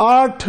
8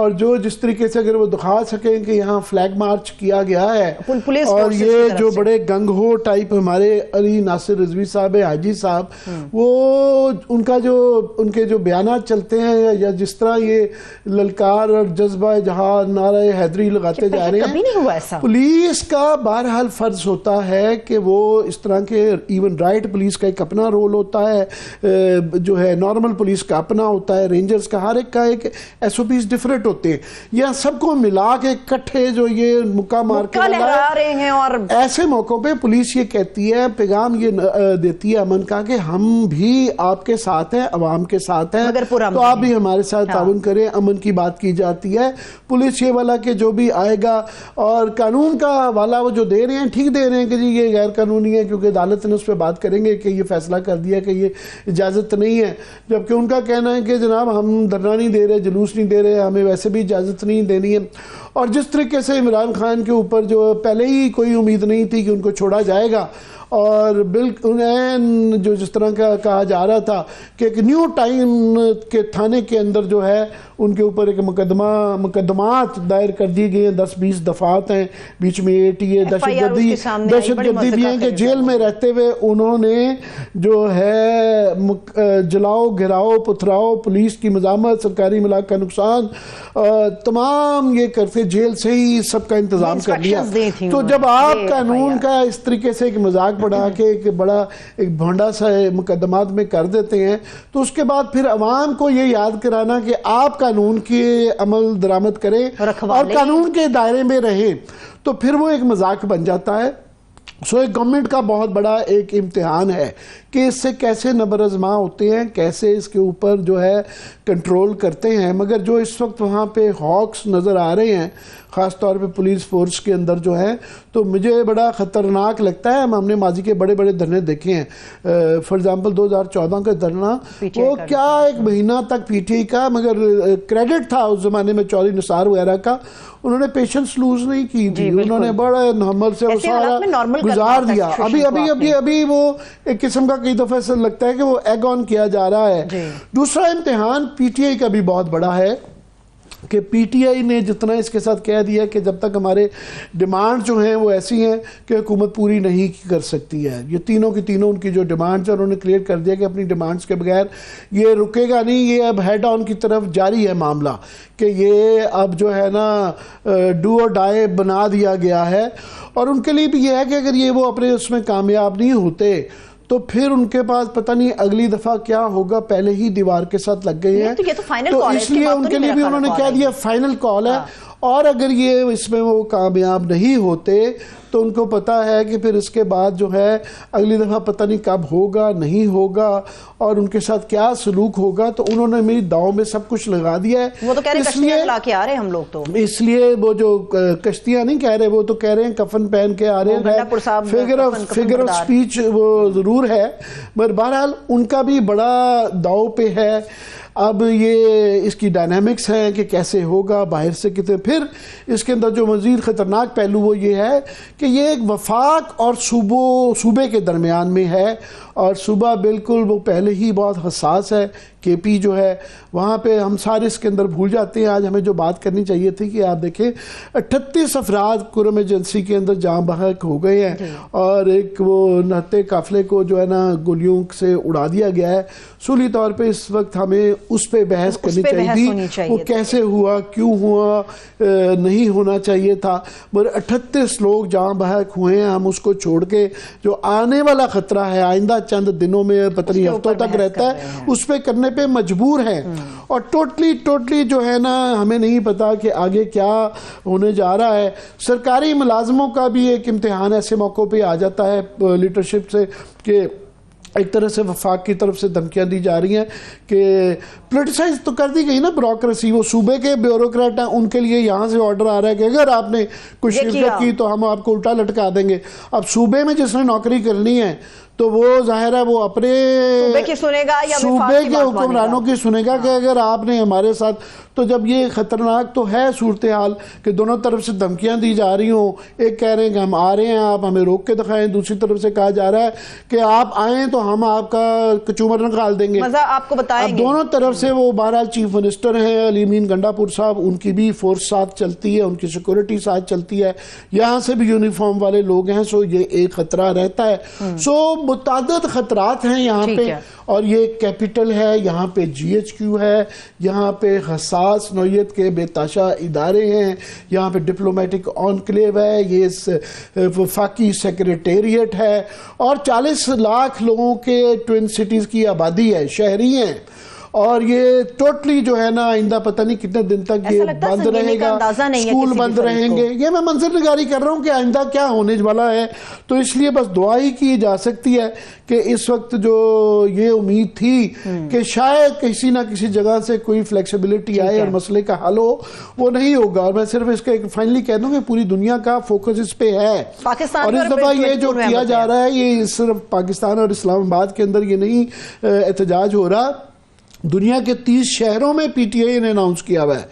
اور جو جس طریقے سے اگر وہ دکھا سکیں کہ یہاں فلیگ مارچ کیا گیا ہے پولیس اور فورسز کی یہ طرف جو سے بڑے گنگ ہو ٹائپ ہمارے علی ناصر رضوی صاحب ہے، حاجی صاحب، وہ ان کے جو بیانات چلتے ہیں یا جس طرح یہ للکار اور جذبہ جہاد نعرہ حیدری لگاتے جا رہے کبھی نہیں ہوا ایسا؟ پولیس کا بہرحال فرض ہوتا ہے کہ وہ اس طرح کے ایون رائٹ پولیس کا ایک اپنا رول ہوتا ہے، جو ہے نارمل پولیس کا اپنا ہوتا ہے، رینجرز کا ہر ایک کا ایک ایس او پیز ڈیفرنٹ ہوتے ہیں، یا سب کو ملا کے کٹھے جو یہ مکہ مار کے لہرا رہے ہیں، اور ایسے موقعوں پہ پولیس یہ کہتی ہے، پیغام یہ دیتی ہے امن کا کہ ہم بھی آپ کے ساتھ ہیں، عوام کے ساتھ ہیں، تو آپ بھی ہمارے ساتھ تعاون کریں، امن کی بات کی جاتی ہے۔ پولیس یہ والا کہ جو بھی آئے گا اور قانون کا حوالہ وہ جو دے رہے ہیں ٹھیک دے رہے ہیں کہ جی یہ غیر قانونی ہے، کیونکہ عدالت نے اس پہ بات کریں گے کہ یہ فیصلہ کر دیا کہ یہ اجازت نہیں ہے، جبکہ ان کا کہنا ہے کہ جناب ہم دھرنا نہیں دے رہے، جلوس نہیں دے رہے، ہمیں ویسے بھی اجازت نہیں دینی ہے۔ اور جس طریقے سے عمران خان کے اوپر جو پہلے ہی کوئی امید نہیں تھی کہ ان کو چھوڑا جائے گا، اور بالکل جو جس طرح کا کہا جا رہا تھا کہ ایک نیو ٹائم کے تھانے کے اندر جو ہے ان کے اوپر ایک مقدمات دائر کر دی گئی ہیں، 10-20 دفعات ہیں، بیچ میں ATA دہشت گردی بھی ہیں کہ جیل میں رہتے ہوئے انہوں نے جو ہے جلاؤ گھراؤ پتھراؤ پولیس کی مزاحمت سرکاری ملاک کا نقصان تمام یہ کرتے جیل سے ہی سب کا انتظام کر لیا۔ تو جب آپ قانون کا اس طریقے سے ایک مذاق بڑھا کے ایک بڑا ایک بھونڈا سا مقدمات میں کر دیتے ہیں، تو اس کے بعد پھر عوام کو یہ یاد کرانا کہ آپ قانون کے عمل درآمد کریں اور قانون کے دائرے میں رہیں، تو پھر وہ ایک مذاق بن جاتا ہے۔ ایک گورنمنٹ کا بہت بڑا ایک امتحان ہے کہ اس سے کیسے نبرآزما ہوتے ہیں، کیسے اس کے اوپر جو ہے کنٹرول کرتے ہیں۔ مگر جو اس وقت وہاں پہ ہاکس نظر آ رہے ہیں خاص طور پہ پولیس فورس کے اندر جو ہے، تو مجھے بڑا خطرناک لگتا ہے۔ ہم نے ماضی کے بڑے بڑے دھرنے دیکھے ہیں، فار ایگزامپل 2014 کا دھرنا، وہ کیا ایک مہینہ تک پی ٹی آئی کا، مگر کریڈٹ تھا اس زمانے میں چودھری نثار وغیرہ کا، انہوں نے پیشنس لوز نہیں کی تھی، انہوں نے بڑے نارمل سے وہ سارا گزار دیا۔ ابھی وہ ایک قسم کا کئی دفعہ ایسا لگتا ہے کہ وہ ایگ آن کیا جا رہا ہے۔ دوسرا امتحان پی ٹی آئی کا بھی بہت بڑا ہے کہ پی ٹی آئی نے جتنا اس کے ساتھ کہہ دیا کہ جب تک ہمارے ڈیمانڈ جو ہیں وہ ایسی ہیں کہ حکومت پوری نہیں کر سکتی ہے، یہ تینوں کی تینوں ان کی جو ڈیمانڈز ہیں انہوں نے کلیئر کر دیا کہ اپنی ڈیمانڈز کے بغیر یہ رکے گا نہیں، یہ اب ہیڈ آن کی طرف جاری ہے معاملہ کہ یہ اب جو ہے نا ڈو اور ڈائی بنا دیا گیا ہے۔ اور ان کے لیے بھی یہ ہے کہ اگر یہ وہ اپنے اس میں کامیاب نہیں ہوتے تو پھر ان کے پاس پتہ نہیں اگلی دفعہ کیا ہوگا، پہلے ہی دیوار کے ساتھ لگ گئے ہیں، تو اس لیے ان کے لیے بھی انہوں نے کہہ دیا فائنل کال ہے۔ اور اگر یہ اس میں وہ کامیاب نہیں ہوتے تو ان کو پتا ہے کہ پھر اس کے بعد جو ہے اگلی دفعہ پتہ نہیں کب ہوگا نہیں ہوگا اور ان کے ساتھ کیا سلوک ہوگا، تو انہوں نے میری داؤں میں سب کچھ لگا دیا ہے۔ وہ تو کہہ رہے کشتیاں چلا کے آ رہے ہیں ہم لوگ، تو اس لیے وہ جو کشتیاں نہیں کہہ رہے، وہ تو کہہ رہے ہیں کفن پہن کے آ رہے ہیں، فگر آف سپیچ وہ ضرور ہے، مگر بہرحال ان کا بھی بڑا داؤ پہ ہے۔ اب یہ اس کی ڈائنامکس ہے کہ کیسے ہوگا، باہر سے کتنے، پھر اس کے اندر جو مزید خطرناک پہلو وہ یہ ہے کہ یہ ایک وفاق اور صوبے کے درمیان میں ہے، اور صوبہ بالکل وہ پہلے ہی بہت حساس ہے۔ کے پی جو ہے وہاں پہ ہم سارے اس کے اندر بھول جاتے ہیں۔ آج ہمیں جو بات کرنی چاہیے تھی کہ آپ دیکھیں 38 افراد کرم ایجنسی کے اندر جاں بحق ہو گئے ہیں، اور ایک وہ نہتے قافلے کو جو ہے نا گولیوں سے اڑا دیا گیا ہے۔ اصولی طور پہ اس وقت ہمیں اس پہ بحث کرنی چاہیے تھی، وہ کیسے ہوا، کیوں ہوا، نہیں ہونا چاہیے تھا، مگر 38 لوگ جاں بحق ہوئے ہیں۔ ہم اس کو چھوڑ کے جو آنے والا خطرہ ہے آئندہ چند دنوں میں پتہ نہیں ہفتوں تک رہتا ہے، اس پہ کرنے پہ مجبور ہیں، اور ٹوٹلی جو ہے نا ہمیں نہیں پتا کہ آگے کیا ہونے جا رہا ہے۔ سرکاری ملازموں کا بھی ایک امتحان ایسے موقعوں پہ آ جاتا ہے لیڈرشپ سے کہ ایک طرح سے وفاق کی طرف سے دھمکیاں دی جا رہی ہیں کہ پولیٹیسائز تو کر دی گئی نا بیوروکریسی، وہ صوبے کے بیوروکریٹ ہیں، ان کے لیے یہاں سے آرڈر آ رہا ہے کہ اگر آپ نے کوئی شرکت کی تو ہم آپ کو الٹا لٹکا دیں گے۔ اب صوبے میں جس نے نوکری کرنی ہے تو وہ ظاہر ہے وہ اپنے صوبے کی سنے گا یا صوبے کے حکمرانوں کی سنے گا کہ اگر آپ نے ہمارے ساتھ. تو جب یہ خطرناک تو ہے صورتحال کہ دونوں طرف سے دھمکیاں دی جا رہی ہوں, ایک کہہ رہے ہیں کہ ہم آ رہے ہیں آپ ہمیں روک کے دکھائیں, دوسری طرف سے کہا جا رہا ہے کہ آپ آئیں تو ہم آپ کا کچومر نکال دیں گے. مزہ آپ کو بتائیں گے. دونوں طرف سے وہ بہرحال چیف منسٹر ہیں علی امین گنڈا پور صاحب, ان کی بھی فورس ساتھ چلتی ہے, ان کی سیکورٹی ساتھ چلتی ہے, یہاں سے بھی یونیفارم والے لوگ ہیں. سو یہ ایک خطرہ رہتا ہے. سو متعدد خطرات ہیں یہاں پہ, اور یہ کیپٹل ہے, یہاں پہ جی ایچ کیو ہے, یہاں پہ حساس نوعیت کے بے تاشا ادارے ہیں, یہاں پہ ڈپلومیٹک انکلیو ہے, یہ وفاقی سیکریٹریٹ ہے, اور 40 لاکھ لوگوں کے ٹوئن سٹیز کی آبادی ہے, شہری ہیں. اور یہ ٹوٹلی جو ہے نا آئندہ پتہ نہیں کتنے دن تک یہ بند رہے گا, اسکول بند رہیں گے. یہ میں منظر نگاری کر رہا ہوں کہ آئندہ کیا ہونے والا ہے. تو اس لیے بس دعا ہی کی جا سکتی ہے کہ اس وقت جو یہ امید تھی کہ شاید کسی نہ کسی جگہ سے کوئی فلیکسیبلٹی آئے اور مسئلے کا حل ہو, وہ نہیں ہوگا. اور میں صرف اس کا فائنلی کہہ دوں کہ پوری دنیا کا فوکس اس پہ ہے, اور اس دفعہ یہ جو کیا جا رہا ہے یہ صرف پاکستان اور اسلام آباد کے اندر یہ نہیں احتجاج ہو رہا, دنیا کے 30 شہروں میں پی ٹی آئی نے اناؤنس کیا ہوا ہے.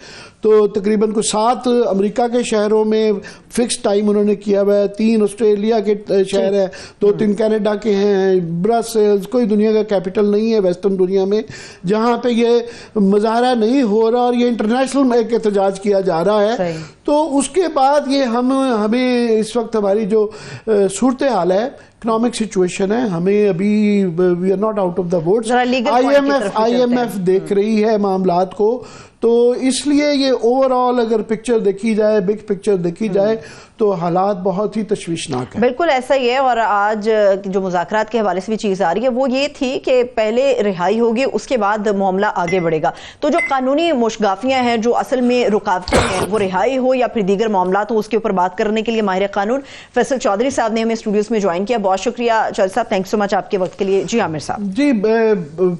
تو تقریباً کو 7 امریکہ کے شہروں میں فکس ٹائم انہوں نے کیا ہوا ہے, 3 آسٹریلیا کے شہر ہیں, 2-3 کینیڈا کے ہیں, برسلز, کوئی دنیا کا کیپٹل نہیں ہے ویسٹرن دنیا میں جہاں پہ یہ مظاہرہ نہیں ہو رہا, اور یہ انٹرنیشنل ایک احتجاج کیا جا رہا ہے. تو اس کے بعد یہ ہمیں اس وقت ہماری جو صورتحال ہے, اکنامک سچویشن ہے, ہمیں ابھی we are not out of the woods. I M F دیکھ رہی ہے معاملات کو, تو اس لیے یہ اوور آل اگر پکچر دیکھی جائے, بگ پکچر دیکھی جائے, تو حالات بہت ہی تشویشناک ہیں. بالکل ایسا ہی ہے. اور آج جو مذاکرات کے حوالے سے بھی چیز آ رہی ہے وہ یہ تھی کہ پہلے رہائی ہوگی, اس کے بعد معاملہ آگے بڑھے گا. تو جو قانونی مشگافیاں ہیں, جو اصل میں رکاوٹیں ہیں, وہ رہائی ہو یا پھر دیگر معاملات ہو, اس کے اوپر بات کرنے کے لیے ماہر قانون فیصل چودھری صاحب نے ہمیں اسٹوڈیوز میں جوائن کیا. بہت شکریہ چودھری صاحب, تھینک سو مچ آپ کے وقت کے لیے. جی عامر صاحب. جی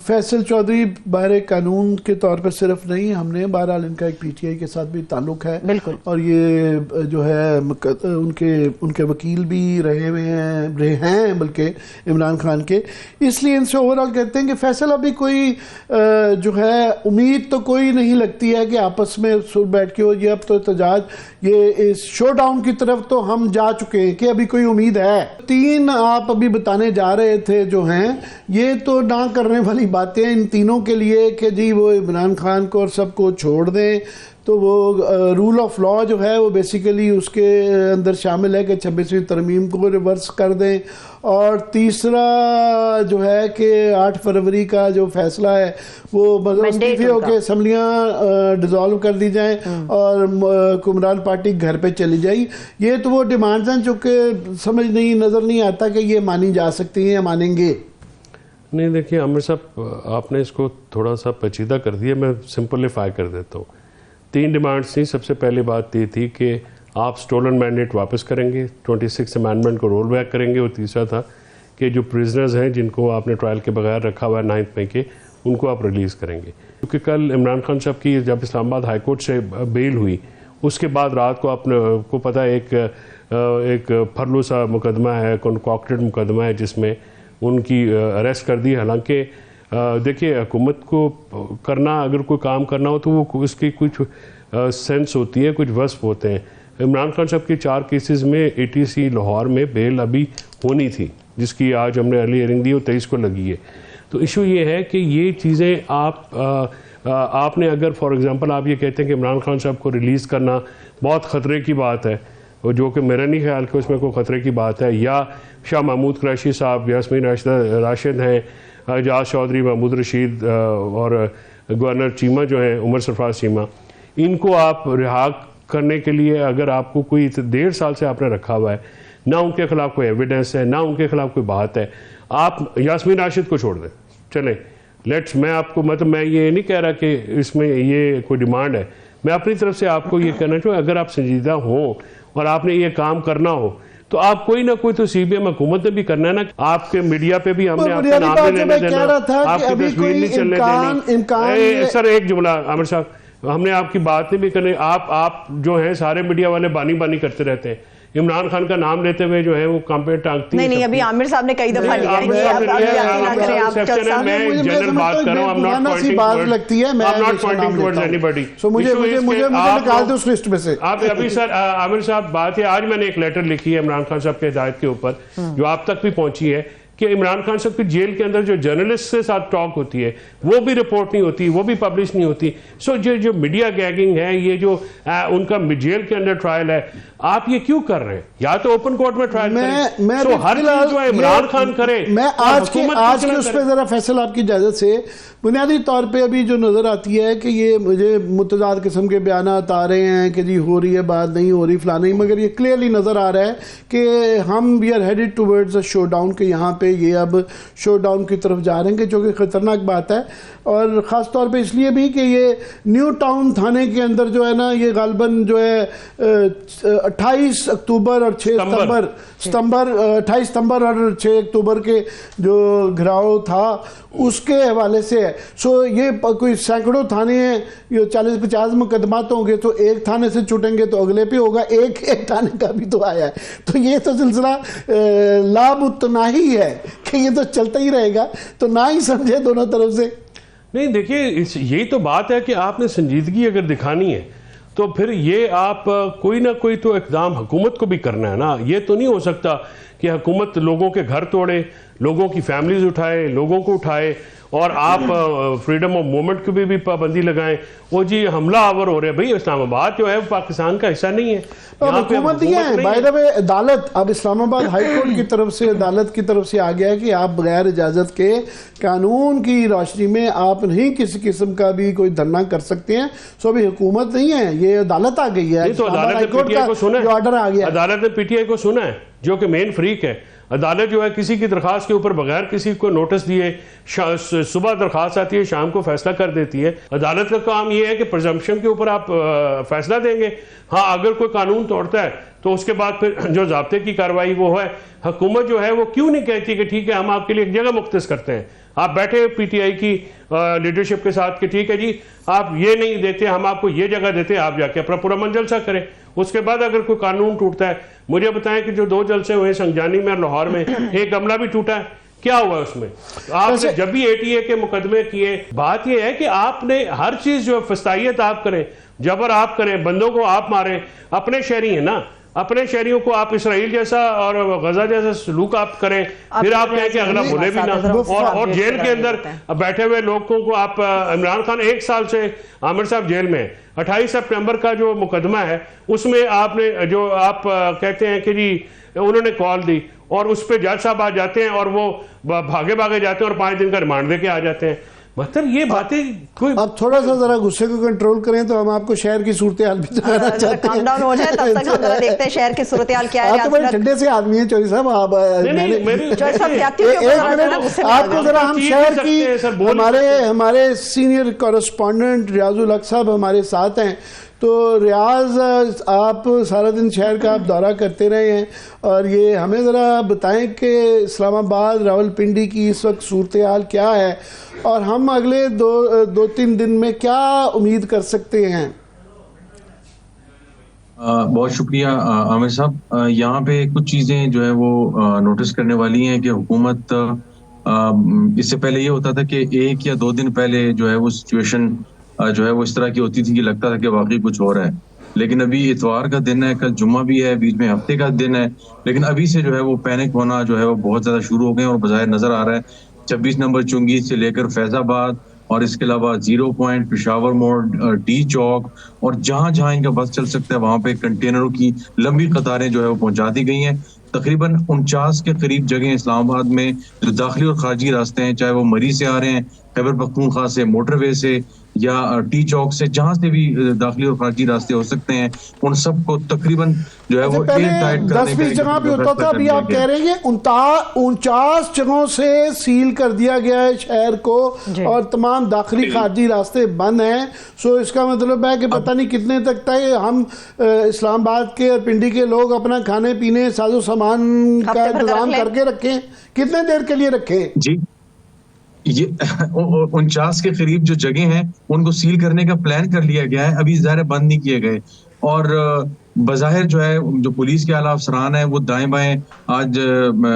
فیصل چودھری ماہر قانون کے طور پر صرف نہیں, ہم نے بہرحال ان کا ایک پی ٹی آئی کے ساتھ بھی تعلق ہے, بالکل, اور یہ جو ہے ان کے وکیل بھی رہے ہیں بلکہ عمران خان کے, اس لیے ان سے اوورال کہتے ہیں کہ فیصل ابھی کوئی جو ہے امید تو کوئی نہیں لگتی ہے کہ آپس میں بیٹھ کے ہو. یہ اب تو احتجاج, یہ اس شو ڈاؤن کی طرف تو ہم جا چکے ہیں کہ ابھی کوئی امید ہے. 3 آپ ابھی بتانے جا رہے تھے جو ہیں, یہ تو نہ کرنے والی باتیں ان تینوں کے لیے کہ جی وہ عمران خان کو اور سب کو چھوڑ دیں. تو وہ رول آف لا جو ہے وہ بیسیکلی اس کے اندر شامل ہے کہ 26ویں ترمیم کو ریورس کر دیں, اور تیسرا جو ہے کہ 8 فروری کا جو فیصلہ ہے وہ مستعفی ہو کے اسمبلیاں ڈیزالو کر دی جائیں اور حکمران پارٹی گھر پہ چلی جائے. یہ تو وہ ڈیمانڈز ہیں جو کہ سمجھ نہیں, نظر نہیں آتا کہ یہ مانی جا سکتی ہیں یا مانیں گے. نہیں دیکھیے عامر صاحب, آپ نے اس کو تھوڑا سا پیچیدہ کر دیا, میں سمپلیفائی کر دیتا ہوں. 3 ڈیمانڈس تھیں. سب سے پہلی بات یہ تھی کہ آپ سٹولن مینڈیٹ واپس کریں گے, 26 امینڈمنٹ کو رول بیک کریں گے, اور تیسرا تھا کہ جو پریزنرز ہیں جن کو آپ نے ٹرائل کے بغیر رکھا ہوا ہے 9 مئی کے, ان کو آپ ریلیز کریں گے. کیونکہ کل عمران خان صاحب کی جب اسلام آباد ہائی کورٹ سے بیل ہوئی, اس کے بعد رات کو آپ کو پتہ ہے ایک پھرلو سا مقدمہ ہے, کنکاکٹڈ مقدمہ ہے, جس میں ان کی اریسٹ کر دی. حالانکہ دیکھیے حکومت کو کرنا, اگر کوئی کام کرنا ہو تو وہ اس کی کچھ سینس ہوتی ہے, کچھ وصف ہوتے ہیں. عمران خان صاحب کے 4 کیسز میں ATC لاہور میں بیل ابھی ہونی تھی, جس کی آج ہم نے ارلی ہیئرنگ دی اور 23 کو لگی ہے. تو ایشو یہ ہے کہ یہ چیزیں آپ نے اگر فار ایگزامپل آپ یہ کہتے ہیں کہ عمران خان صاحب کو ریلیز کرنا بہت خطرے کی بات ہے, اور جو کہ میرا نہیں خیال کہ اس میں کوئی خطرے کی بات ہے, یا شاہ محمود قریشی صاحب, یاسمین راشد ہیں, اعجاز چودھری, محمود رشید, اور گورنر چیمہ جو ہیں عمر سرفراز چیمہ, ان کو آپ رہا کرنے کے لیے اگر آپ کو کوئی 1.5 سال سے آپ نے رکھا ہوا ہے, نہ ان کے خلاف کوئی ایویڈنس ہے, نہ ان کے خلاف کوئی بات ہے, آپ یاسمین راشد کو چھوڑ دیں. چلیں میں آپ کو مطلب میں یہ نہیں کہہ رہا کہ اس میں یہ کوئی ڈیمانڈ ہے, میں اپنی طرف سے آپ کو یہ کہنا چاہوں, اگر آپ سنجیدہ ہوں اور آپ نے یہ کام کرنا ہو تو آپ کوئی نہ کوئی تو CBM حکومت نے بھی کرنا ہے نا. آپ کے میڈیا پہ بھی ہم نے آپ کا نام نہیں لینے دینا, آپ کی تصویر نہیں چلنے دینی. سر ایک جملہ عامر صاحب, ہم نے آپ کی بات نہیں بھی کرنی. آپ جو ہیں سارے میڈیا والے بانی کرتے رہتے ہیں, عمران خان کا نام لیتے ہوئے جو ہے وہ کام پہ ٹانگتی نہیں ابھی عامر صاحب نے کئی دفعہ لیا ہے کہ آپ ابھی سر عامر صاحب بات ہے، آج میں نے ایک لیٹر لکھی ہے عمران خان صاحب کے ہدایت کے اوپر جو آپ تک بھی پہنچی ہے کہ عمران خان صاحب کی جیل کے اندر جو جرنلسٹ کے ساتھ ٹاک ہوتی ہے وہ بھی رپورٹ نہیں ہوتی، وہ بھی پبلش نہیں ہوتی. سو جو میڈیا گیگنگ ہے، یہ جو ان کا جیل کے اندر ٹرائل ہے، آپ یہ کیوں کر رہے ہیں؟ یا تو اوپن کورٹ میں ٹرائل کریں. سو ہر چیز جو ہے عمران خان کرے. میں آج کے اس پہ ذرا فیصل آپ کی اجازت سے بنیادی طور پہ ابھی جو نظر آتی ہے کہ یہ مجھے متضاد قسم کے بیانات آ رہے ہیں کہ جی ہو رہی ہے بات، نہیں ہو رہی فلاں نہیں، مگر یہ کلیئرلی نظر آ رہا ہے کہ ہم we are headed towards a showdown, کہ یہاں پہ یہ اب شو ڈاؤن کی طرف جا رہے ہیں، کہ جو کہ خطرناک بات ہے. اور خاص طور پہ اس لیے بھی کہ یہ نیو ٹاؤن تھانے کے اندر جو ہے نا، یہ غالباً جو ہے 28 اکتوبر اور 6 ستمبر 28 ستمبر اور 6 اکتوبر کے جو گھراؤ تھا اس کے حوالے سے ہے. سو یہ کوئی سینکڑوں تھانے ہیں، یہ 40-50 مقدمات ہوں گے، تو ایک تھانے سے چھوٹیں گے تو اگلے پہ ہوگا، ایک تھانے کا بھی تو آیا ہے. تو یہ تو سلسلہ لامتناہی ہے کہ یہ تو چلتا ہی رہے گا، تو نہ ہی سمجھے دونوں طرف سے. نہیں دیکھیے، یہی تو بات ہے کہ آپ نے سنجیدگی اگر دکھانی ہے تو پھر یہ آپ کوئی نہ کوئی تو اقدام حکومت کو بھی کرنا ہے نا. یہ تو نہیں ہو سکتا کہ حکومت لوگوں کے گھر توڑے، لوگوں کی فیملیز اٹھائے، لوگوں کو اٹھائے، اور آپ فریڈم آف موومنٹ کی بھی پابندی لگائیں. وہ جی حملہ آور ہو رہے ہیں. بھئی اسلام آباد جو ہے وہ پاکستان کا حصہ نہیں ہے، حکومت نہیں ہے. بائی دا وے عدالت اب اسلام آباد ہائی کورٹ کی طرف سے، عدالت کی طرف سے آ گیا ہے کہ آپ بغیر اجازت کے قانون کی روشنی میں آپ نہیں کسی قسم کا بھی کوئی دھرنا کر سکتے ہیں. سو ابھی حکومت نہیں ہے، یہ عدالت آ گئی ہے. تو عدالت نے پی ٹی آئی کو سنا ہے، آرڈر آ گیا، عدالت نے پی ٹی آئی کو سنا ہے جو کہ مین فریق ہے. عدالت جو ہے کسی کی درخواست کے اوپر بغیر کسی کو نوٹس دیے صبح درخواست آتی ہے، شام کو فیصلہ کر دیتی ہے. عدالت کا کام یہ ہے کہ پرزمپشن کے اوپر آپ فیصلہ دیں گے. ہاں اگر کوئی قانون توڑتا ہے تو اس کے بعد پھر جو ضابطے کی کارروائی وہ ہے. حکومت جو ہے وہ کیوں نہیں کہتی کہ ٹھیک ہے ہم آپ کے لیے ایک جگہ مختص کرتے ہیں. آپ بیٹھے پی ٹی آئی کی لیڈرشپ کے ساتھ کہ ٹھیک ہے جی آپ یہ نہیں دیتے، ہم آپ کو یہ جگہ دیتے ہیں، آپ جا کے اپنا پورا من جلسہ کریں. اس کے بعد اگر کوئی قانون ٹوٹتا ہے، مجھے بتائیں کہ جو 2 جلسے ہوئے سنجانی میں اور لاہور میں، ایک عملہ بھی ٹوٹا ہے، کیا ہوا اس میں؟ آپ نے جب بھی ATA کے مقدمے کیے، بات یہ ہے کہ آپ نے ہر چیز جو فسطائیت آپ کریں، جبر آپ کریں، بندوں کو آپ ماریں. اپنے شہری ہیں نا، اپنے شہریوں کو آپ اسرائیل جیسا اور غزہ جیسا سلوک آپ کریں، پھر آپ کہیں کہ اگلا بھولے بھی نہ. اور جیل کے اندر بیٹھے ہوئے لوگوں کو آپ، عمران خان 1 سال سے عامر صاحب جیل میں، 28 سپٹمبر کا جو مقدمہ ہے اس میں آپ نے جو آپ کہتے ہیں کہ جی انہوں نے کال دی اور اس پہ جج صاحب آ جاتے ہیں اور وہ بھاگے جاتے ہیں اور 5 دن کا ریمانڈ دے کے آ جاتے ہیں. مطلب یہ باتیں کوئی اب تھوڑا سا ذرا غصے کو کنٹرول کریں تو ہم آپ کو شہر کی صورتحال بھی دکھانا چاہتے ہیں. کام ڈاؤن ہو جائے تب تک ہم ذرا دیکھتے ہیں شہر کی صورتحال کیا ہے. آپ تو بڑے ٹھنڈے سے آدمی ہیں چوہدری صاحب. آپ کو ذرا ہم شہر کی، ہمارے سینئر کورسپونڈنٹ ریاض الحق صاحب ہمارے ساتھ ہیں. تو ریاض، آپ سارا دن شہر کا آپ دورہ کرتے رہے ہیں، اور یہ ہمیں ذرا بتائیں کہ اسلام آباد راولپنڈی کی اس وقت صورتحال کیا ہے اور ہم اگلے 2-3 دن میں کیا امید کر سکتے ہیں. بہت شکریہ عامر صاحب. یہاں پہ کچھ چیزیں جو ہے وہ نوٹس کرنے والی ہیں کہ حکومت، اس سے پہلے یہ ہوتا تھا کہ 1 یا 2 دن پہلے جو ہے وہ سچویشن جو ہے وہ اس طرح کی ہوتی تھی کہ لگتا تھا کہ واقعی کچھ ہو رہا ہے. لیکن ابھی اتوار کا دن ہے، کل جمعہ بھی ہے، بیچ میں ہفتے کا دن ہے، لیکن ابھی سے جو ہے وہ پینک ہونا جو ہے وہ بہت زیادہ شروع ہو گئے ہیں. اور بظاہر نظر آ رہا ہے 26 نمبر چنگی سے لے کر فیض آباد اور اس کے علاوہ 0 پوائنٹ، پشاور موڑ، ٹی چوک، اور جہاں جہاں ان کا بس چل سکتا ہے وہاں پہ کنٹینروں کی لمبی قطاریں جو ہے وہ پہنچا دی گئی ہیں. تقریباً 49 کے قریب جگہیں اسلام آباد میں جو داخلی اور خارجی راستے ہیں، چاہے وہ مری سے آ رہے ہیں، خیبر پختونخوا سے، موٹر وے سے، یا ٹی چوک سے، جہاں سے بھی داخلی اور خارجی راستے ہو سکتے ہیں، ان سب کو تقریباً جو ہے وہ 10-20 جگہ پہ ہوتا تھا. ابھی آپ کہہ رہے ہیں کہ 49 جگہوں سے سیل کر دیا گیا ہے شہر کو، اور تمام داخلی خارجی راستے بند ہیں. سو اس کا مطلب ہے کہ پتہ نہیں کتنے تک تھے ہم اسلام آباد کے اور پنڈی کے لوگ اپنا کھانے پینے ساز و سامان کا انتظام کر کے رکھیں. کتنے دیر کے لیے رکھیں؟ جی یہ 49 کے قریب جو جگہیں ہیں ان کو سیل کرنے کا پلان کر لیا گیا ہے، ابھی ظاہر بند نہیں کیے گئے. اور بظاہر جو ہے جو پولیس کے اعلیٰ افسران ہیں وہ دائیں بائیں آج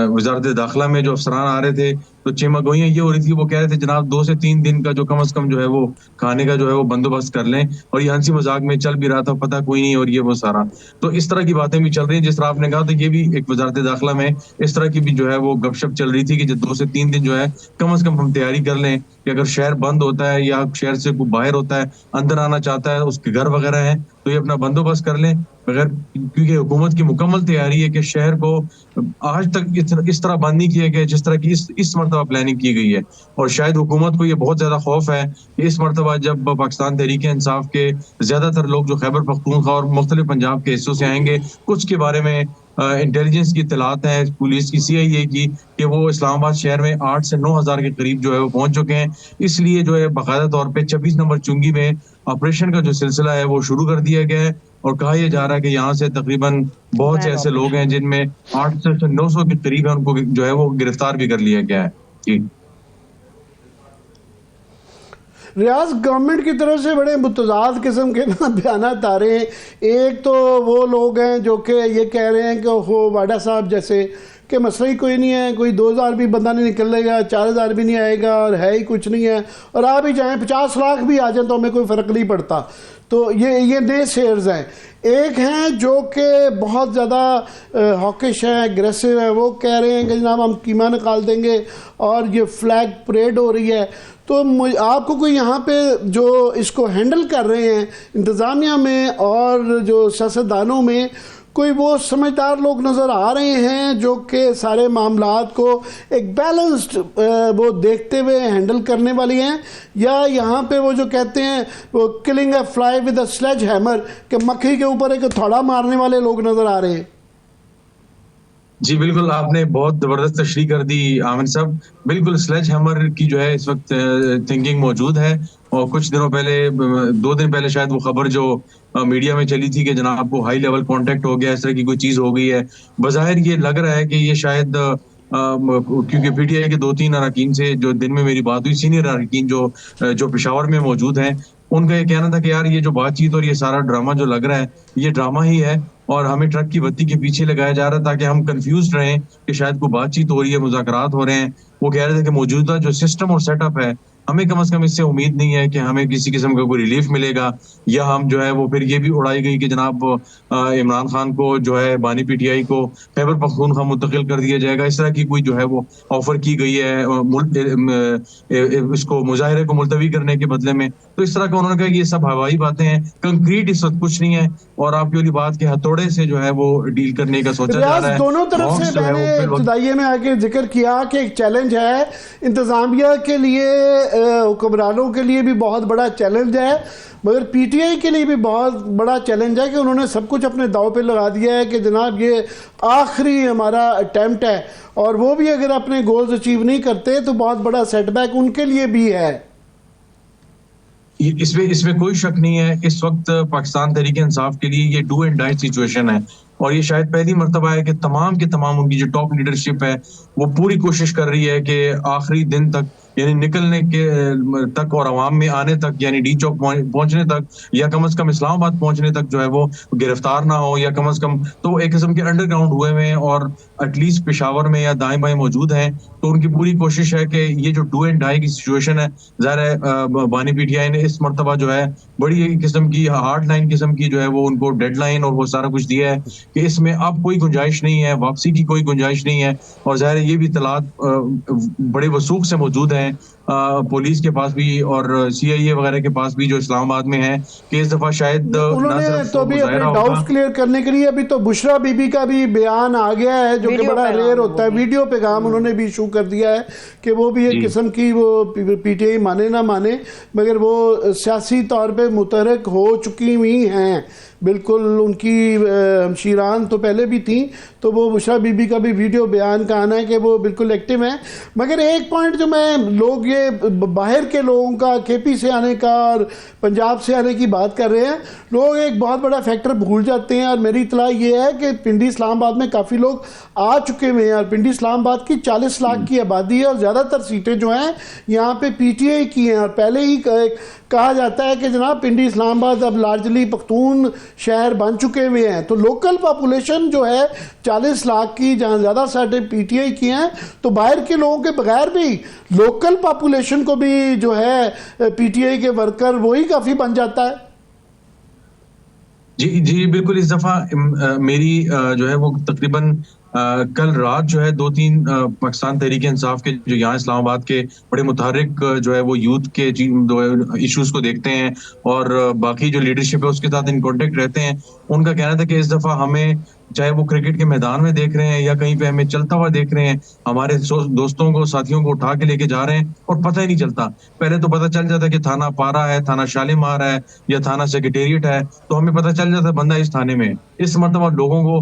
وزارت داخلہ میں جو افسران آ رہے تھے تو چیمہ گوئیاں یہ ہو رہی تھی، وہ کہہ رہے تھے جناب 2 سے 3 دن کا جو کم از کم جو ہے وہ کھانے کا جو ہے وہ بندوبست کر لیں، اور یہ ہنسی مذاق میں چل بھی رہا تھا، پتہ کوئی نہیں، اور یہ وہ سارا تو اس طرح کی باتیں بھی چل رہی ہیں. جس طرح آپ نے کہا تو یہ بھی ایک وزارت داخلہ میں اس طرح کی بھی جو ہے وہ گپ شپ چل رہی تھی کہ 2 سے 3 دن جو ہے کم از کم ہم تیاری کر لیں کہ اگر شہر بند ہوتا ہے یا شہر سے کوئی باہر ہوتا ہے اندر آنا چاہتا ہے اس کے گھر وغیرہ ہیں تو یہ اپنا بندوبست کر لیں بغیر، کیونکہ حکومت کی مکمل تیاری ہے کہ شہر کو آج تک اس طرح بند نہیں کیا گیا جس طرح کی اس مرتبہ پلاننگ کی گئی ہے. اور شاید حکومت کو یہ بہت زیادہ خوف ہے کہ اس مرتبہ جب پاکستان تحریک انصاف کے زیادہ تر لوگ جو خیبر پختونخوا اور مختلف پنجاب کے حصوں سے آئیں گے، کچھ کے بارے میں انٹیلیجنس کی اطلاعات ہیں پولیس کی CIA کی کہ وہ اسلام آباد شہر میں 8 سے 9 ہزار کے قریب جو ہے وہ پہنچ چکے ہیں. اس لیے جو ہے باقاعدہ طور پہ 26 نمبر چنگی میں آپریشن کا جو سلسلہ ہے وہ شروع کر دیا گیا ہے، اور کہا یہ جا رہا ہے کہ یہاں سے تقریباً بہت سے ایسے لوگ ہیں جن میں 800 سے 900 کے قریب ہیں، ان کو جو ہے وہ گرفتار بھی کر لیا گیا ہے. جی ریاض، گورنمنٹ کی طرف سے بڑے متضاد قسم کے بیانات آ رہے ہیں. ایک تو وہ لوگ ہیں جو کہ یہ کہہ رہے ہیں کہ وہ واڈا صاحب جیسے کہ مسئلہ ہی کوئی نہیں ہے، کوئی 2000 بھی بندہ نہیں نکلے گا، 4000 بھی نہیں آئے گا، اور ہے ہی کچھ نہیں ہے، اور آپ ہی جائیں 50 لاکھ بھی آ جائیں تو ہمیں کوئی فرق نہیں پڑتا. تو یہ نئے شیئرز ہیں. ایک ہیں جو کہ بہت زیادہ ہاکش ہیں، اگریسو ہیں، وہ کہہ رہے ہیں کہ جناب ہم قیمہ نکال دیں گے اور یہ فلیگ پریڈ ہو رہی ہے. تو آپ کو کوئی یہاں پہ جو اس کو ہینڈل کر رہے ہیں انتظامیہ میں اور جو سیاستدانوں میں، کوئی وہ سمجھدار لوگ نظر آ رہے ہیں جو کہ سارے معاملات کو ایک بیلنسڈ وہ دیکھتے ہوئے ہینڈل کرنے والی ہیں، یا یہاں پہ وہ جو کہتے ہیں وہ killing a fly with a sledgehammer کہ مکھی کے اوپر ایک تھوڑا مارنے والے لوگ نظر آ رہے ہیں؟ جی بالکل، آپ نے بہت زبردست تشریح کر دی عامر صاحب. بالکل سلیج ہیمر کی جو ہے اس وقت تھنکنگ موجود ہے، اور کچھ دنوں پہلے 2 دن پہلے شاید وہ خبر جو میڈیا میں چلی تھی کہ جناب کو ہائی لیول کانٹیکٹ ہو گیا، اس طرح کی کوئی چیز ہو گئی ہے. بظاہر یہ لگ رہا ہے کہ یہ شاید کیونکہ PTI کے 2-3 اراکین سے جو دن میں میری بات ہوئی، سینئر اراکین جو پشاور میں موجود ہیں، ان کا یہ کہنا تھا کہ یار یہ جو بات چیت اور یہ سارا ڈرامہ جو لگ رہا ہے یہ ڈرامہ ہی ہے، اور ہمیں ٹرک کی بتی کے پیچھے لگایا جا رہا ہے تاکہ ہم کنفیوزڈ رہیں کہ شاید کوئی بات چیت ہو رہی ہے، مذاکرات ہو رہے ہیں. وہ کہہ رہے تھے کہ موجودہ جو سسٹم اور سیٹ اپ ہے ہمیں کم از کم اس سے امید نہیں ہے کہ ہمیں کسی قسم کا کوئی ریلیف ملے گا، یا ہم جو ہے وہ پھر یہ بھی اڑائی گئی کہ جناب عمران خان کو جو ہے بانی PTI کو خیبر پختونخوا منتقل کر دیا جائے گا. اس طرح کی کوئی جو ہے وہ آفر کی گئی ہے اس کو مظاہرے کو ملتوی کرنے کے بدلے میں. تو اس طرح کا انہوں نے کہا کہ یہ سب ہوائی باتیں ہیں، کنکریٹ اس وقت کچھ نہیں ہے، اور آپ کی والی بات کے ہتھوڑے سے جو ہے وہ ڈیل کرنے کا سوچا جا رہا ہے. دونوں طرف سے میں نے ابتدائیے میں آگے ذکر کیا کہ ایک چیلنج ہے انتظامیہ کے لیے، حکمرانوں کے لیے بھی بہت بڑا چیلنج ہے، مگر PTI کے لیے بھی بہت بڑا چیلنج ہے کہ انہوں نے سب کچھ اپنے داؤ پہ لگا دیا ہے کہ جناب یہ آخری ہمارا اٹیمپٹ ہے، اور وہ بھی اگر اپنے گولز اچیو نہیں کرتے تو بہت بڑا سیٹ بیک ان کے لیے بھی ہے. اس میں کوئی شک نہیں ہے. اس وقت پاکستان تحریک انصاف کے لیے یہ ڈو اینڈ ڈائی سچویشن ہے، اور یہ شاید پہلی مرتبہ ہے کہ تمام کے تمام ان کی جو ٹاپ لیڈرشپ ہے وہ پوری کوشش کر رہی ہے کہ آخری دن تک، یعنی نکلنے کے تک اور عوام میں آنے تک، یعنی ڈی چوک پہنچنے تک، یا کم از کم اسلام آباد پہنچنے تک جو ہے وہ گرفتار نہ ہو، یا کم از کم تو ایک قسم کے انڈر گراؤنڈ ہوئے ہوئے ہیں اور ایٹ لیسٹ پشاور میں یا دائیں بائیں موجود ہیں. تو ان کی پوری کوشش ہے کہ یہ جو ڈو اینڈ ڈائی کی سچویشن ہے، ظاہر ہے بانی PTI نے اس مرتبہ جو ہے بڑی قسم کی ہارڈ لائن قسم کی جو ہے وہ ان کو ڈیڈ لائن اور وہ سارا کچھ دیا ہے کہ اس میں اب کوئی گنجائش نہیں ہے، واپسی کی کوئی گنجائش نہیں ہے. اور ظاہر ہے یہ بھی اطلاعات بڑے وثوق سے موجود ہیں پولیس کے پاس بھی اور CIA وغیرہ کے پاس بھی جو اسلام آباد میں ہیں، کہ اس دفعہ شاید انہوں نے تو ابھی اپنے ڈاؤٹس کلیئر کرنے کے لیے ابھی تو بشرا بی بی کا بھی بیان آ گیا ہے جو کہ بڑا ریئر ہوتا ہے، ویڈیو پیغام انہوں نے بھی ایشو کر دیا ہے کہ وہ بھی ایک قسم کی وہ PTI مانے نہ مانے مگر وہ سیاسی طور پہ متحرک ہو چکی ہوئی ہیں. بالکل ان کی ہمشیران تو پہلے بھی تھیں، تو وہ بشرا بی بی کا بھی ویڈیو بیان کا آنا ہے کہ وہ بالکل ایکٹیو ہیں. مگر ایک پوائنٹ جو میں لوگ یہ باہر کے لوگوں کا کے پی سے آنے کا اور پنجاب سے آنے کی بات کر رہے ہیں، لوگ ایک بہت بڑا فیکٹر بھول جاتے ہیں، اور میری اطلاع یہ ہے کہ پنڈی اسلام آباد میں کافی لوگ آ چکے ہوئے ہیں، اور پنڈی اسلام آباد کی 40 لاکھ کی آبادی ہے، اور زیادہ تر سیٹیں جو ہیں یہاں پہ پی ٹی آئی کی ہیں، اور پہلے ہی کہا جاتا ہے کہ جناب پنڈی اسلام آباد اب لارجلی پختون شہر بن چکے ہوئے ہیں، تو لوکل پاپولیشن جو ہے 40 لاکھ کی، جہاں زیادہ سیٹیں پی ٹی آئی کی ہیں، تو باہر کے لوگوں کے بغیر بھی لوکل پاپولیشن کو بھی جو ہے پی ٹی آئی کے ورکر وہی کافی بن جاتا ہے۔ جی بالکل، اس دفعہ میری جو ہے وہ تقریباً کل رات جو ہے 2-3 پاکستان تحریک انصاف کے جو یہاں اسلام آباد کے بڑے متحرک جو ہے وہ یوتھ کے ایشوز کو دیکھتے ہیں اور باقی جو لیڈرشپ ہے اس کے ساتھ ان کانٹیکٹ رہتے ہیں، ان کا کہنا تھا کہ اس دفعہ ہمیں چاہے وہ کرکٹ کے میدان میں دیکھ رہے ہیں یا کہیں پہ ہمیں چلتا ہوا دیکھ رہے ہیں، ہمارے دوستوں کو ساتھیوں کو اٹھا کے لے کے جا رہے ہیں اور پتہ ہی نہیں چلتا۔ پہلے تو پتہ چل جاتا کہ تھانہ پارا ہے، تھانہ شالیمار ہے یا تھانہ سیکریٹریٹ ہے، تو ہمیں پتہ چل جاتا بندہ اس تھانے میں ہے۔ اس مرتبہ لوگوں کو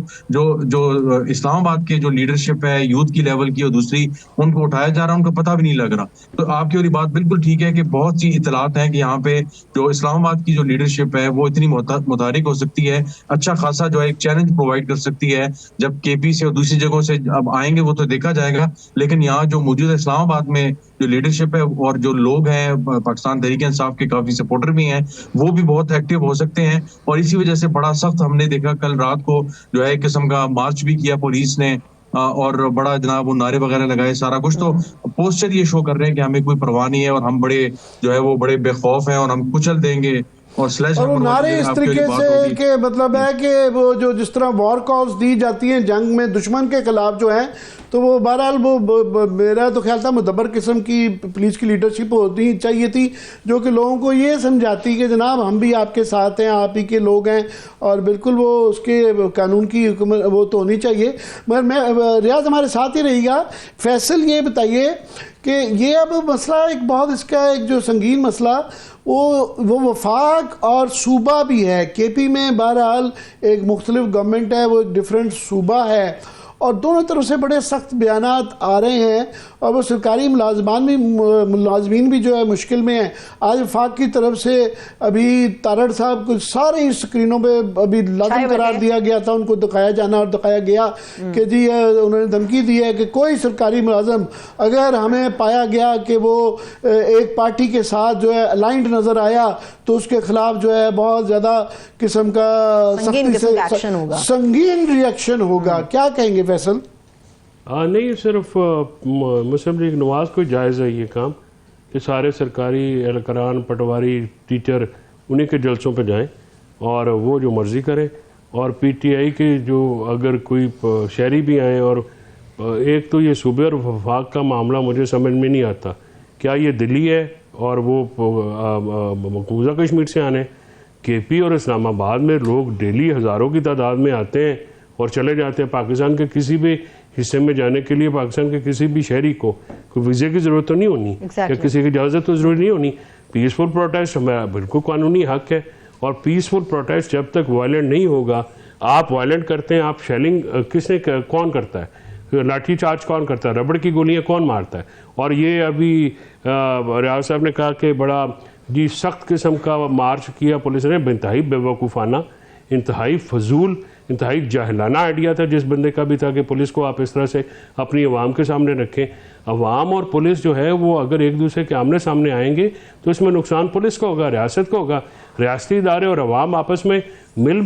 جو اسلام آباد کے جو لیڈرشپ ہے یوتھ کی لیول کی اور دوسری، ان کو اٹھایا جا رہا ہے، ان کو پتہ بھی نہیں لگ رہا۔ تو آپ کی والی بات بالکل ٹھیک ہے کہ بہت سی اطلاعات ہیں کہ یہاں پہ جو اسلام آباد کی جو لیڈرشپ ہے وہ اتنی متحرک ہو سکتی ہے، اچھا خاصا جو ہے ایک چیلنج پرووائڈ کر سکتی ہے۔ جب کے پی سے اور دوسری جگہوں سے اب آئیں گے وہ تو دیکھا جائے گا، لیکن یہاں جو موجود اسلام آباد میں جو لیڈرشپ ہے اور جو لوگ ہیں پاکستان تحریک انصاف کے کافی سپورٹر بھی ہیں، وہ بھی بہت ایکٹیو ہو سکتے ہیں، اور اسی وجہ سے بڑا سخت ہم نے دیکھا کل رات کو جو ہے ایک قسم کا مارچ بھی کیا پولیس نے، اور بڑا جناب وہ نعرے وغیرہ لگائے، سارا کچھ۔ تو پوسچر یہ شو کر رہے ہیں کہ ہمیں کوئی پرواہ نہیں ہے اور ہم بڑے جو ہے وہ بڑے بے خوف ہیں اور ہم کچل دیں گے، اور وہ نعرے اس طریقے سے کہ مطلب ہے کہ وہ جو جس طرح وار کالز دی جاتی ہیں جنگ میں دشمن کے خلاف جو ہیں، تو وہ بہرحال وہ میرا تو خیال تھا مدبر قسم کی پولیس کی لیڈرشپ ہونی چاہیے تھی، جو کہ لوگوں کو یہ سمجھاتی کہ جناب ہم بھی آپ کے ساتھ ہیں، آپ ہی کے لوگ ہیں، اور بالکل وہ اس کے قانون کی حکومت وہ تو ہونی چاہیے۔ مگر میں ریاض ہمارے ساتھ ہی رہی گا۔ فیصل یہ بتائیے کہ یہ اب مسئلہ ایک بہت اس کا ایک جو سنگین مسئلہ وہ وفاق اور صوبہ بھی ہے۔ کے پی میں بہرحال ایک مختلف گورنمنٹ ہے، وہ ایک ڈیفرنٹ صوبہ ہے، اور دونوں طرف سے بڑے سخت بیانات آ رہے ہیں، اور وہ سرکاری ملازمین بھی جو ہے مشکل میں ہیں۔ آج وفاق کی طرف سے ابھی تارڑ صاحب کو سارے اسکرینوں پہ ابھی لازم قرار دیا گیا تھا، ان کو دکھایا جانا اور دکھایا گیا کہ جی انہوں نے دھمکی دی ہے کہ کوئی سرکاری ملازم اگر ہمیں پایا گیا کہ وہ ایک پارٹی کے ساتھ جو ہے الائنڈ نظر آیا تو اس کے خلاف جو ہے بہت زیادہ قسم کا سنگین ریئیکشن ہوگا۔ کیا کہیں گے فیصل؟ نہیں، صرف مسلم لیگ نواز کو جائز ہے یہ کام کہ سارے سرکاری اہلکاران، پٹواری، ٹیچر انہیں کے جلسوں پہ جائیں اور وہ جو مرضی کریں، اور پی ٹی آئی کے جو اگر کوئی شہری بھی آئیں، اور ایک تو یہ صوبے اور وفاق کا معاملہ مجھے سمجھ میں نہیں آتا، کیا یہ دلی ہے اور وہ مقبوضہ کشمیر سے آنے؟ کے پی اور اسلام آباد میں لوگ ڈیلی ہزاروں کی تعداد میں آتے ہیں اور چلے جاتے ہیں۔ پاکستان کے کسی بھی حصے میں جانے کے لیے پاکستان کے کسی بھی شہری کو کوئی ویزے کی ضرورت تو نہیں ہونی، یا کسی کی اجازت تو ضروری نہیں ہونی۔ پیسفل پروٹیسٹ ہمارا بالکل قانونی حق ہے، اور پیسفل پروٹیسٹ جب تک وائلنٹ نہیں ہوگا، آپ وائلنٹ کرتے ہیں، آپ شیلنگ کون کرتا ہے؟ لاٹھی چارج کون کرتا ہے؟ ربڑ کی گولیاں کون مارتا ہے؟ اور یہ ابھی ریاض صاحب نے کہا کہ بڑا جی سخت قسم کا مارچ کیا پولیس نے، انتہائی بے وقوفانہ، انتہائی فضول، انتہائی جاہلانہ آئیڈیا تھا جس بندے کا بھی تھا کہ پولیس کو آپ اس طرح سے اپنی عوام کے سامنے رکھیں۔ عوام اور پولیس جو ہے وہ اگر ایک دوسرے کے آمنے سامنے آئیں گے تو اس میں نقصان پولیس کو ہوگا، ریاست کو ہوگا۔ ریاستی ادارے اور عوام آپس میں مل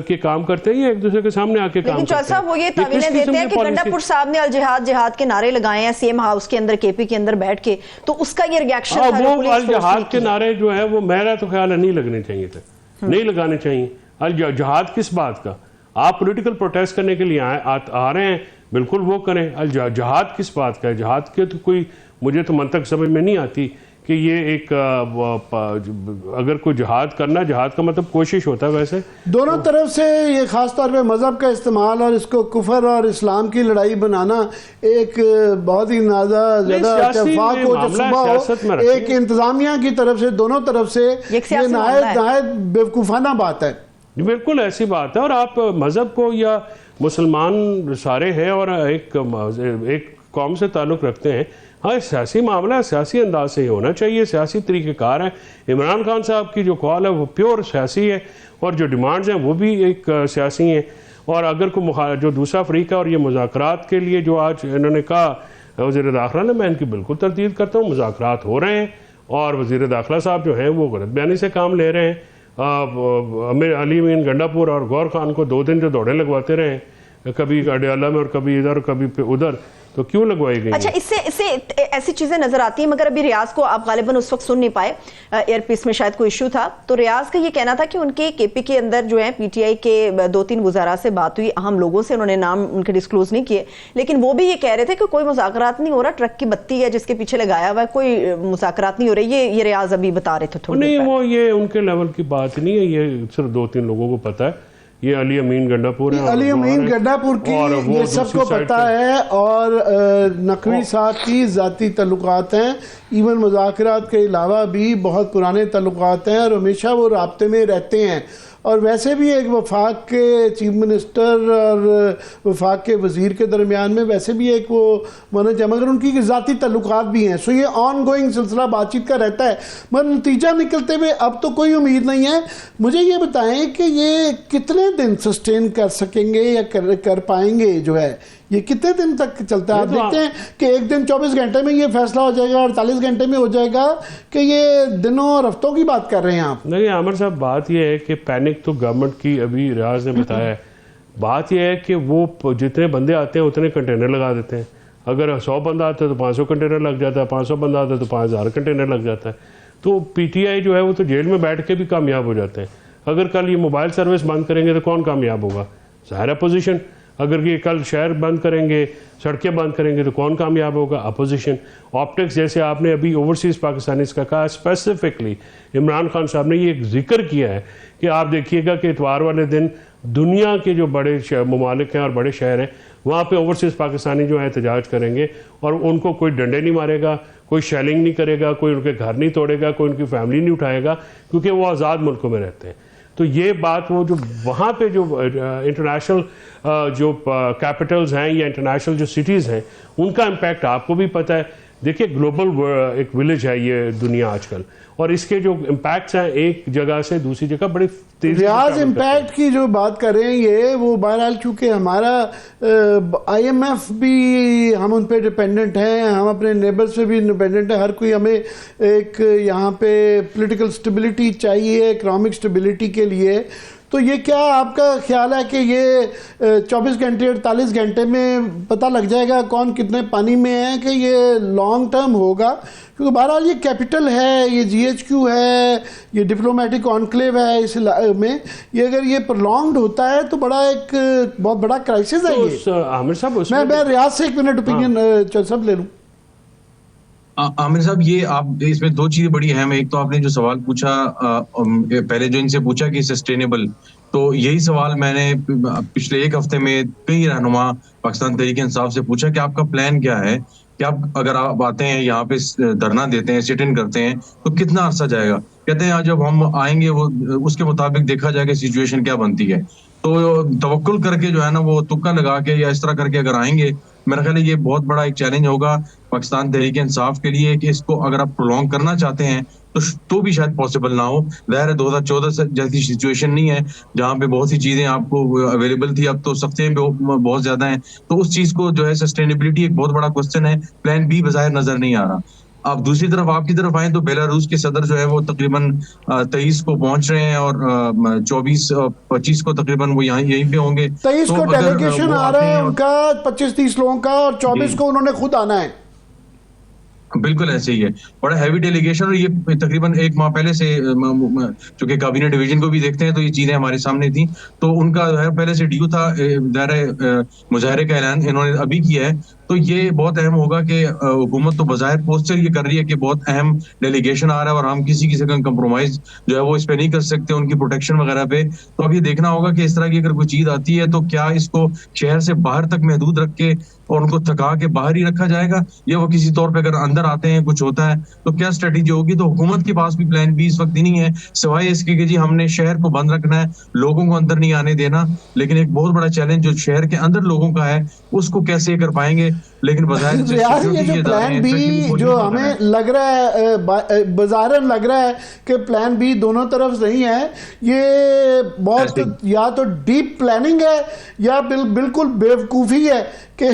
کے کام کرتے ہیں یا ایک دوسرے کے سامنے آ کے کام کرتے ہیں؟ لیکن صاحب وہ یہ تعویلیں دیتے ہیں کہ گنڈا پور صاحب نے الجہاد جہاد کے نعرے لگائے ہیں سی ایم ہاؤس کے اندر کے پی کے اندر بیٹھ کے، تو اس کا یہ ریاکشن تھا جو پولیس الجہاد کے نعرے جو ہے وہ میرا تو خیال ہے نہیں لگنے چاہیے تھے، نہیں لگانے چاہیے۔ الجہاد کس بات کا؟ آپ پولیٹیکل پروٹیسٹ کرنے کے لیے آ رہے ہیں، بالکل وہ کریں۔ الجہاد کس بات کا ہے؟ جہاد کے تو کوئی مجھے تو منطق سمجھ میں نہیں آتی کہ یہ ایک اگر کوئی جہاد کرنا، جہاد کا مطلب کوشش ہوتا ہے۔ ویسے دونوں طرف سے یہ خاص طور پہ مذہب کا استعمال اور اس کو کفر اور اسلام کی لڑائی بنانا ایک بہت ہی زیادہ اتفاق ہو، جو صبح ہو، ایک انتظامیہ کی طرف سے دونوں طرف سے یہ نہایت بیوقوفانہ بات ہے۔ بالکل ایسی بات ہے، اور آپ مذہب کو یا مسلمان سارے ہیں اور ایک قوم سے تعلق رکھتے ہیں، ہاں سیاسی معاملہ سیاسی انداز سے ہی ہونا چاہیے, سیاسی طریقہ کار ہے. عمران خان صاحب کی جو کال ہے وہ پیور سیاسی ہے, اور جو ڈیمانڈز ہیں وہ بھی ایک سیاسی ہیں. اور اگر کوئی جو دوسرا فریق ہے, اور یہ مذاکرات کے لیے جو آج انہوں نے کہا وزیر داخلہ نے, میں ان کی بالکل تردید کرتا ہوں. مذاکرات ہو رہے ہیں, اور وزیر داخلہ صاحب جو ہیں وہ غلط بیانی سے کام لے رہے ہیں. علی امین گنڈا پور اور غور خان کو 2 دن جو دوڑیں لگواتے رہے ہیں, کبھی اڈیالہ میں اور کبھی ادھر کبھی ادھر, تو کیوں لگوائی گئی؟ اچھا, اس سے ایسی چیزیں نظر آتی ہیں, مگر ابھی ریاض کو آپ غالباً اس وقت سن نہیں پائے, ایئر پیس میں شاید کوئی ایشو تھا. تو ریاض کا یہ کہنا تھا کہ ان کے کے پی کے اندر جو ہے پی ٹی آئی کے 2-3 وزراء سے بات ہوئی, اہم لوگوں سے, انہوں نے نام ان کے ڈسکلوز نہیں کیے, لیکن وہ بھی یہ کہہ رہے تھے کہ کوئی مذاکرات نہیں ہو رہا, ٹرک کی بتی ہے جس کے پیچھے لگایا ہوا ہے, کوئی مذاکرات نہیں ہو رہی. یہ ریاض ابھی بتا رہے تھے تھوڑی نہیں, وہ یہ ان کے لیول کی بات نہیں ہے, یہ صرف 2-3 لوگوں کو پتہ ہے. یہ علی امین گنڈا پور ہے, علی امین گنڈا پور کی یہ سب کو پتہ ہے, اور نقوی صاحب کی ذاتی تعلقات ہیں. ایون مذاکرات کے علاوہ بھی بہت پرانے تعلقات ہیں, اور ہمیشہ وہ رابطے میں رہتے ہیں. اور ویسے بھی ایک وفاق کے چیف منسٹر اور وفاق کے وزیر کے درمیان میں ویسے بھی ایک وہ منج ہے, مگر ان کی ذاتی تعلقات بھی ہیں. سو یہ آن گوئنگ سلسلہ بات چیت کا رہتا ہے, مگر نتیجہ نکلتے ہوئے اب تو کوئی امید نہیں ہے. مجھے یہ بتائیں کہ یہ کتنے دن سسٹین کر سکیں گے یا کر پائیں گے, جو ہے یہ کتنے دن تک چلتا ہے؟ آپ دیکھتے ہیں کہ ایک دن 24 گھنٹے میں یہ فیصلہ ہو جائے گا, 48 گھنٹے میں ہو جائے گا, کہ یہ دنوں اور ہفتوں کی بات کر رہے ہیں آپ. نہیں عامر صاحب, بات یہ ہے کہ پینک تو گورنمنٹ کی, ابھی ریاض نے بتایا ہے, بات یہ ہے کہ وہ جتنے بندے آتے ہیں اتنے کنٹینر لگا دیتے ہیں. اگر 100 بندہ آتے ہیں تو 500 کنٹینر لگ جاتا ہے, 500 بندہ آتے ہیں تو 5000 کنٹینر لگ جاتا ہے. تو پی ٹی آئی جو ہے وہ تو جیل میں بیٹھ کے بھی کامیاب ہو جاتے ہیں. اگر کل یہ موبائل سروس بند کریں گے تو کون کامیاب ہوگا؟ ظاہر اپوزیشن. اگر یہ کل شہر بند کریں گے, سڑکیں بند کریں گے, تو کون کامیاب ہوگا؟ اپوزیشن. آپٹکس جیسے آپ نے ابھی اوورسیز پاکستانیز کا کہا, اسپیسیفکلی عمران خان صاحب نے یہ ایک ذکر کیا ہے کہ آپ دیکھیے گا کہ اتوار والے دن دنیا کے جو بڑے ممالک ہیں اور بڑے شہر ہیں, وہاں پہ اوورسیز پاکستانی جو ہیں احتجاج کریں گے, اور ان کو کوئی ڈنڈے نہیں مارے گا, کوئی شیلنگ نہیں کرے گا, کوئی ان کے گھر نہیں توڑے گا, کوئی ان کی فیملی نہیں اٹھائے گا, کیونکہ وہ آزاد ملکوں میں رہتے ہیں. تو یہ بات وہ جو وہاں پہ جو انٹرنیشنل جو کیپٹلز ہیں یا انٹرنیشنل جو سٹیز ہیں, ان کا امپیکٹ آپ کو بھی پتہ ہے. دیکھیے گلوبل ایک ولیج ہے یہ دنیا آج کل, اور اس کے جو امپیکٹس ہیں ایک جگہ سے دوسری جگہ بڑی تیزی. ریاض امپیکٹ کی جو بات کر رہے ہیں یہ وہ بہرحال چونکہ ہمارا آئی ایم ایف بھی ہم ان پہ ڈپینڈنٹ ہیں, ہم اپنے نیبرز سے بھی ڈپینڈنٹ ہیں. ہر کوئی ہمیں ایک یہاں پہ پولیٹیکل سٹیبلٹی چاہیے اکنامک سٹیبلٹی کے لیے. تو یہ کیا آپ کا خیال ہے کہ یہ 24 گھنٹے 48 گھنٹے میں پتہ لگ جائے گا کون کتنے پانی میں ہے, کہ یہ لانگ ٹرم ہوگا؟ کیونکہ بہرحال یہ کیپٹل ہے, یہ جی ایچ کیو ہے, یہ ڈپلومیٹک آنکلیو ہے اس میں, یہ اگر یہ پرلانگڈ ہوتا ہے تو بڑا ایک بہت بڑا کرائسس ہے یہ. عامر صاحب میں ریاض سے 1 منٹ اوپینین سب لے لوں. عامر صاحب, یہ آپ اس میں 2 چیزیں بڑی اہم ہیں. ایک تو آپ نے جو سوال پوچھا پہلے جو ان سے پوچھا کہ سسٹینیبل, تو یہی سوال میں نے پچھلے 1 ہفتے میں کئی رہنما پاکستان تحریک انصاف سے پوچھا کہ آپ کا پلان کیا ہے, کہ آپ اگر آپ آتے ہیں یہاں پہ دھرنا دیتے ہیں, سٹ ان کرتے ہیں, تو کتنا عرصہ جائے گا؟ کہتے ہیں جب ہم آئیں گے وہ اس کے مطابق دیکھا جائے کہ سچویشن کیا بنتی ہے. تو توکل کر کے جو ہے نا وہ تکا لگا کے یا اس طرح کر کے اگر آئیں گے, میرا خیال ہے یہ بہت بڑا ایک چیلنج ہوگا پاکستان تحریک انصاف کے لیے کہ اس کو اگر آپ پرولونگ کرنا چاہتے ہیں تو بھی شاید پاسبل نہ ہو. ظاہر ہے 2014 جیسی سچویشن نہیں ہے جہاں پہ بہت سی چیزیں آپ کو اویلیبل تھی, اب تو سختیاں بہت زیادہ ہیں. تو اس چیز کو جو ہے سسٹینیبلٹی ایک بہت بڑا کوسچن ہے. پلان بی بظاہر نظر نہیں آ رہا. آپ دوسری طرف آپ کی طرف آئیں تو بیلاروس کے صدر جو ہے وہ تقریباً 23 کو پہنچ رہے ہیں, اور 24-25 کو تقریباً وہ یہیں پہ ہوں گے. 23 کو ڈیلیگیشن آ رہا ہے ان کا 25-30 لوگوں کا, اور 24 کو انہوں نے خود آنا ہے. بالکل ایسے ہی ہے, بڑا ہیوی ڈیلیگیشن. اور یہ تقریباً 1 ماہ پہلے سے, چونکہ کابینہ ڈویژن کو بھی دیکھتے ہیں تو یہ چیزیں ہمارے سامنے تھیں, تو ان کا پہلے سے ڈیو تھا. مظاہرے کا اعلان انہوں نے ابھی کیا ہے. تو یہ بہت اہم ہوگا کہ حکومت تو بظاہر پوسچر یہ کر رہی ہے کہ بہت اہم ڈیلیگیشن آ رہا ہے اور ہم کسی سے کمپرومائز جو ہے وہ اس پہ نہیں کر سکتے ان کی پروٹیکشن وغیرہ پہ. تو اب یہ دیکھنا ہوگا کہ اس طرح کی اگر کوئی چیز آتی ہے تو کیا اس کو شہر سے باہر تک محدود رکھ کے اور ان کو تھکا کے باہر ہی رکھا جائے گا, یا وہ کسی طور پہ اگر اندر آتے ہیں کچھ ہوتا ہے تو کیا اسٹریٹجی ہوگی. تو حکومت کے پاس بھی پلان بی اس وقت ہی نہیں ہے سوائے اس کے کہ جی ہم نے شہر کو بند رکھنا ہے, لوگوں کو اندر نہیں آنے دینا. لیکن ایک بہت بڑا چیلنج جو شہر کے اندر لوگوں کا ہے اس کو کیسے کر پائیں گے, لیکن بظاہر ریاض یہ جو پلان بی جو ہمیں لگ رہا ہے بظاہراً لگ رہا ہے کہ پلان بی دونوں طرف نہیں ہے، یہ بہت یا تو ڈیپ پلاننگ ہے یا بالکل بیوقوفی ہے کہ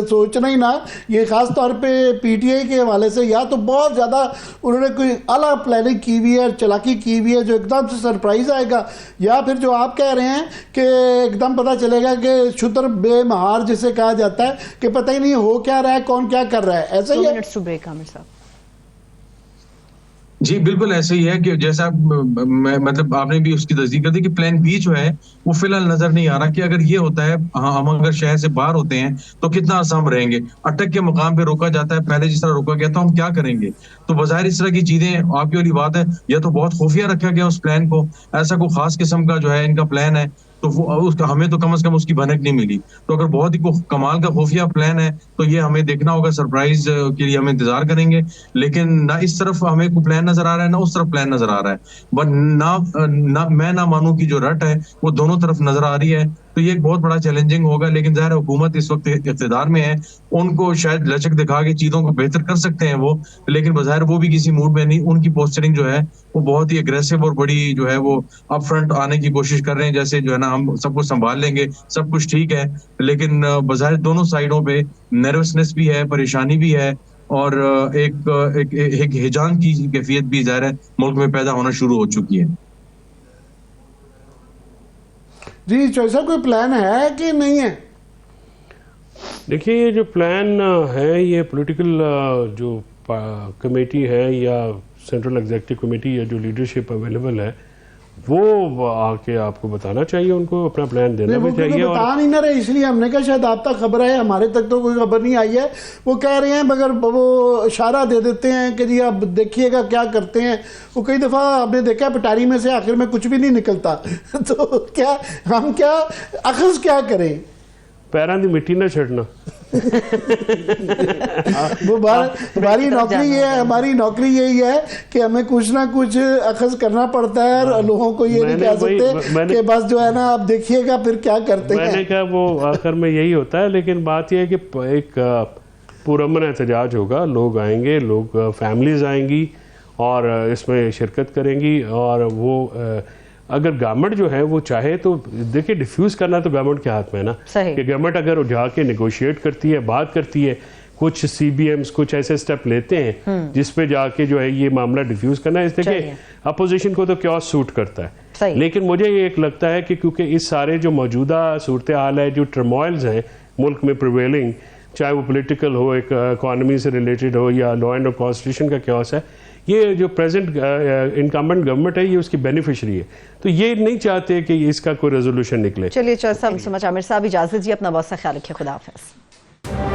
سوچنا ہی نہ، یہ خاص طور پہ پی ٹی آئی کے حوالے سے یا تو بہت زیادہ انہوں نے کوئی اعلیٰ پلاننگ کی ہوئی ہے، چلاکی کی ہوئی ہے جو ایک دم سے سرپرائز آئے گا، یا پھر جو آپ کہہ رہے ہیں کہ ایک دم پتہ چلے گا کہ شتر بے مہار جسے کہا جاتا ہے کہ پتہ ہی نہیں ہو کیا رہا ہے، کون کیا کر رہا ہے. ایسا ہی ہے. جی بالکل ایسے ہی ہے کہ جیسا مطلب آپ نے بھی اس کی تصدیق کر دی کہ پلان بی جو ہے وہ فی الحال نظر نہیں آ رہا، کہ اگر یہ ہوتا ہے ہم اگر شہر سے باہر ہوتے ہیں تو کتنا آسان رہیں گے، اٹک کے مقام پہ روکا جاتا ہے، پہلے جس طرح روکا گیا تو ہم کیا کریں گے. تو بظاہر اس طرح کی چیزیں آپ کی والی بات ہے، یا تو بہت خفیہ رکھا گیا اس پلان کو، ایسا کوئی خاص قسم کا جو ہے ان کا پلان ہے تو وہ ہمیں تو کم از کم اس کی بھنک نہیں ملی. تو اگر بہت ہی کمال کا خفیہ پلان ہے تو یہ ہمیں دیکھنا ہوگا، سرپرائز کے لیے ہم انتظار کریں گے. لیکن نہ اس طرف ہمیں کوئی پلان نظر آ رہا ہے نہ اس طرف پلان نظر آ رہا ہے، بٹ نہ میں نہ مانوں کی جو رٹ ہے وہ دونوں طرف نظر آ رہی ہے. تو یہ ایک بہت بڑا چیلنجنگ ہوگا. لیکن ظاہر حکومت اس وقت اقتدار میں ہے، ان کو شاید لچک دکھا کے چیزوں کو بہتر کر سکتے ہیں وہ، لیکن بظاہر وہ بھی کسی موڈ میں نہیں. ان کی پوسچرنگ جو ہے وہ بہت ہی اگریسو اور بڑی جو ہے وہ اپ فرنٹ آنے کی کوشش کر رہے ہیں، جیسے جو ہے نا ہم سب کچھ سنبھال لیں گے، سب کچھ ٹھیک ہے. لیکن بظاہر دونوں سائڈوں پہ نروسنس بھی ہے، پریشانی بھی ہے، اور ایک ہیجان کی کیفیت بھی ظاہر ہے ملک میں پیدا ہونا شروع ہو چکی ہے. جی چوہدری صاحب کوئی پلان ہے کہ نہیں ہے؟ دیکھیے یہ جو پلان ہے یہ پولیٹیکل جو کمیٹی ہے یا سینٹرل ایگزیکٹو کمیٹی یا جو لیڈرشپ اویلیبل ہے وہ آ کے آپ کو بتانا چاہیے، ان کو اپنا پلان دینا بھی چاہیے. بتا نہیں نہ رہے، اس لیے ہم نے کہا شاید آپ تک خبر ہے، ہمارے تک تو کوئی خبر نہیں آئی ہے. وہ کہہ رہے ہیں مگر وہ اشارہ دے دیتے ہیں کہ جی آپ دیکھیے گا کیا کرتے ہیں. وہ کئی دفعہ آپ نے دیکھا پٹاری میں سے آخر میں کچھ بھی نہیں نکلتا. تو کیا ہم کیا اخذ کیا کریں؟ پیروں دی مٹی نہ چھڑنا. وہ ہماری نوکری یہ ہے، ہماری نوکری یہی ہے کہ ہمیں کچھ نہ کچھ اخذ کرنا پڑتا ہے، اور لوگوں کو یہ نہیں کہہ سکتے کہ بس جو ہے نا آپ دیکھیے گا پھر کیا کرتے ہیں. میں نے کہا وہ آخر میں یہی ہوتا ہے. لیکن بات یہ ہے کہ ایک پرامن احتجاج ہوگا، لوگ آئیں گے، لوگ فیملیز آئیں گی اور اس میں شرکت کریں گی. اور وہ اگر گورنمنٹ جو ہے وہ چاہے تو دیکھیں ڈیفیوز کرنا تو گورنمنٹ کے ہاتھ میں ہے نا، کہ گورنمنٹ اگر جا کے نیگوشیٹ کرتی ہے، بات کرتی ہے، کچھ سی بی ایمز کچھ ایسے سٹیپ لیتے ہیں جس پہ جا کے جو ہے یہ معاملہ ڈیفیوز کرنا ہے. اس دیکھیں اپوزیشن کو تو کیوس سوٹ کرتا ہے، لیکن مجھے یہ ایک لگتا ہے کہ کیونکہ اس سارے جو موجودہ صورتحال ہے، جو ٹرموائلز ہیں ملک میں پریویلنگ، چاہے وہ پولیٹیکل ہو، ایک اکانومی سے ریلیٹڈ ہو، یا لا اینڈ کانسٹیٹیوشن کا کیوس ہے، یہ جو پریزنٹ انکمبنٹ گورنمنٹ ہے یہ اس کی بینیفیشری ہے. تو یہ نہیں چاہتے کہ اس کا کوئی ریزولوشن نکلے. چلیے چوہدری صاحب، عامر صاحب اجازت جی، اپنا بہت سا خیال رکھیے. خدا حافظ.